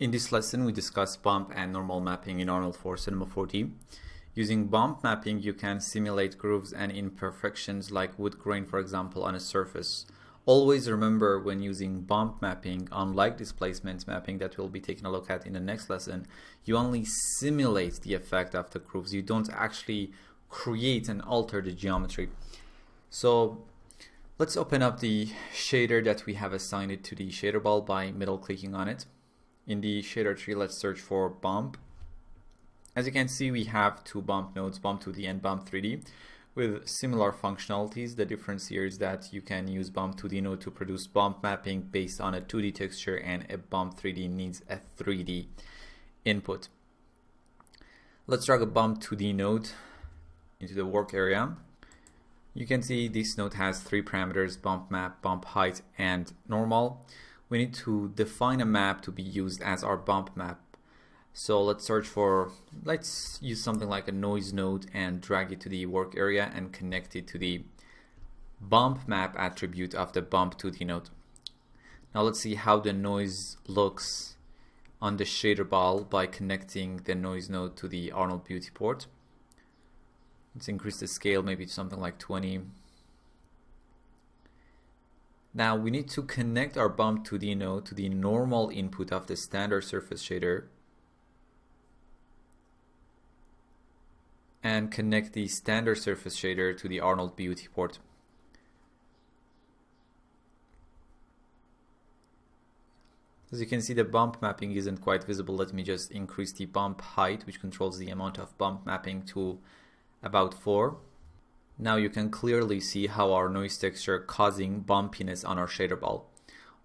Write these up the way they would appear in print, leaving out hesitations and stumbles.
In this lesson, we discuss bump and normal mapping in Arnold for Cinema 4D. Using bump mapping, you can simulate grooves and imperfections like wood grain, for example, on a surface. Always remember when using bump mapping, unlike displacement mapping that we'll be taking a look at in the next lesson, you only simulate the effect of the grooves. You don't actually create and alter the geometry. So let's open up the shader that we have assigned it to the shader ball by middle clicking on it. In the shader tree, let's search for bump. As you can see, we have two bump nodes, bump 2D and bump 3D, with similar functionalities. The difference here is that you can use bump 2D node to produce bump mapping based on a 2D texture, and a bump 3D needs a 3D input. Let's drag a bump 2D node into the work area. You can see this node has three parameters: bump map, bump height, and normal. We need to define a map to be used as our bump map. So let's use something like a noise node and drag it to the work area and connect it to the bump map attribute of the bump 2D node. Now let's see how the noise looks on the shader ball by connecting the noise node to the Arnold Beauty port. Let's increase the scale maybe to something like 20. Now we need to connect our bump 2D node to the normal input of the standard surface shader and connect the standard surface shader to the Arnold Beauty port. As you can see, the bump mapping isn't quite visible. Let me just increase the bump height, which controls the amount of bump mapping, to about 4. Now you can clearly see how our noise texture causing bumpiness on our shader ball.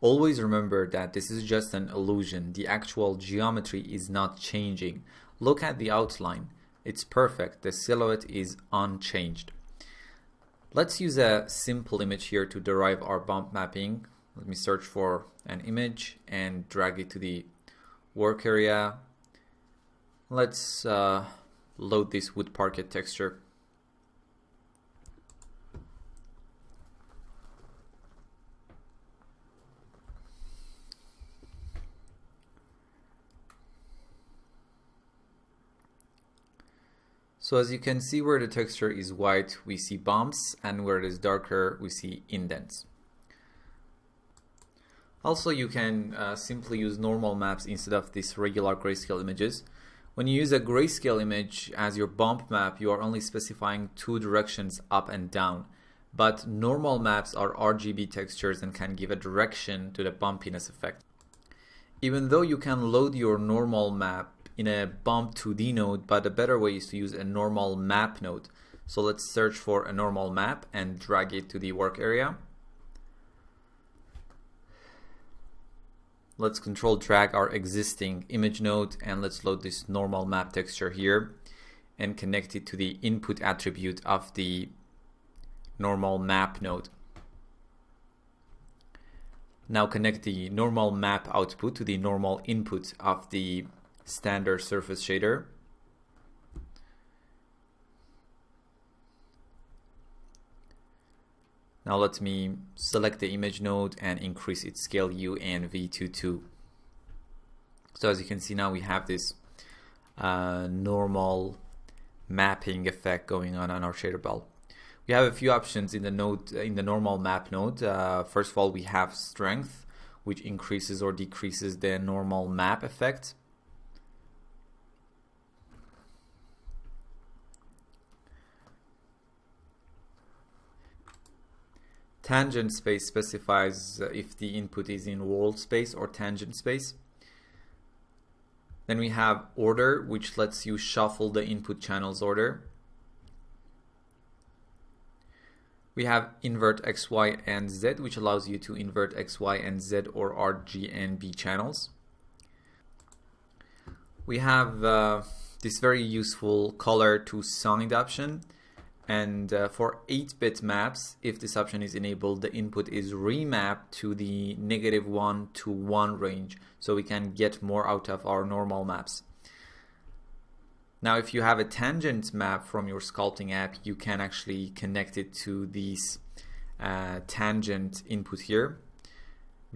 Always remember that this is just an illusion. The actual geometry is not changing. Look at the outline. It's perfect. The silhouette is unchanged. Let's use a simple image here to derive our bump mapping. Let me search for an image and drag it to the work area. Let's load this wood parquet texture. So as you can see, where the texture is white, we see bumps, and where it is darker, we see indents. Also, you can simply use normal maps instead of these regular grayscale images. When you use a grayscale image as your bump map, you are only specifying two directions, up and down. But normal maps are RGB textures and can give a direction to the bumpiness effect. Even though you can load your normal map in a bump 2D node, but a better way is to use a normal map node. So let's search for a normal map and drag it to the work area. Let's control drag our existing image node, and let's load this normal map texture here and connect it to the input attribute of the normal map node. Now connect the normal map output to the normal input of the standard surface shader. Now let me select the image node and increase its scale U and V to 2. So as you can see, now we have this normal mapping effect going on our shader ball. We have a few options in the node, in the normal map node. First of all, we have strength, which increases or decreases the normal map effect. Tangent space specifies if the input is in wall space or tangent space. Then we have order, which lets you shuffle the input channels order. We have invert X, Y, and Z, which allows you to invert X, Y, and Z or R, G, and B channels. We have this very useful color to signed option. And for 8-bit maps, if this option is enabled, the input is remapped to the -1 to 1 range, so we can get more out of our normal maps. Now, if you have a tangent map from your sculpting app, you can actually connect it to these tangent input here.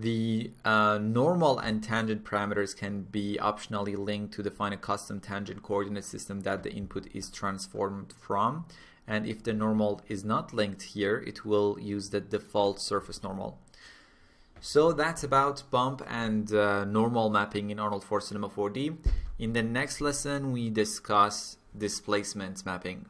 The normal and tangent parameters can be optionally linked to define a custom tangent coordinate system that the input is transformed from. And if the normal is not linked here, it will use the default surface normal. So that's about bump and normal mapping in Arnold for Cinema 4D. In the next lesson, we discuss displacement mapping.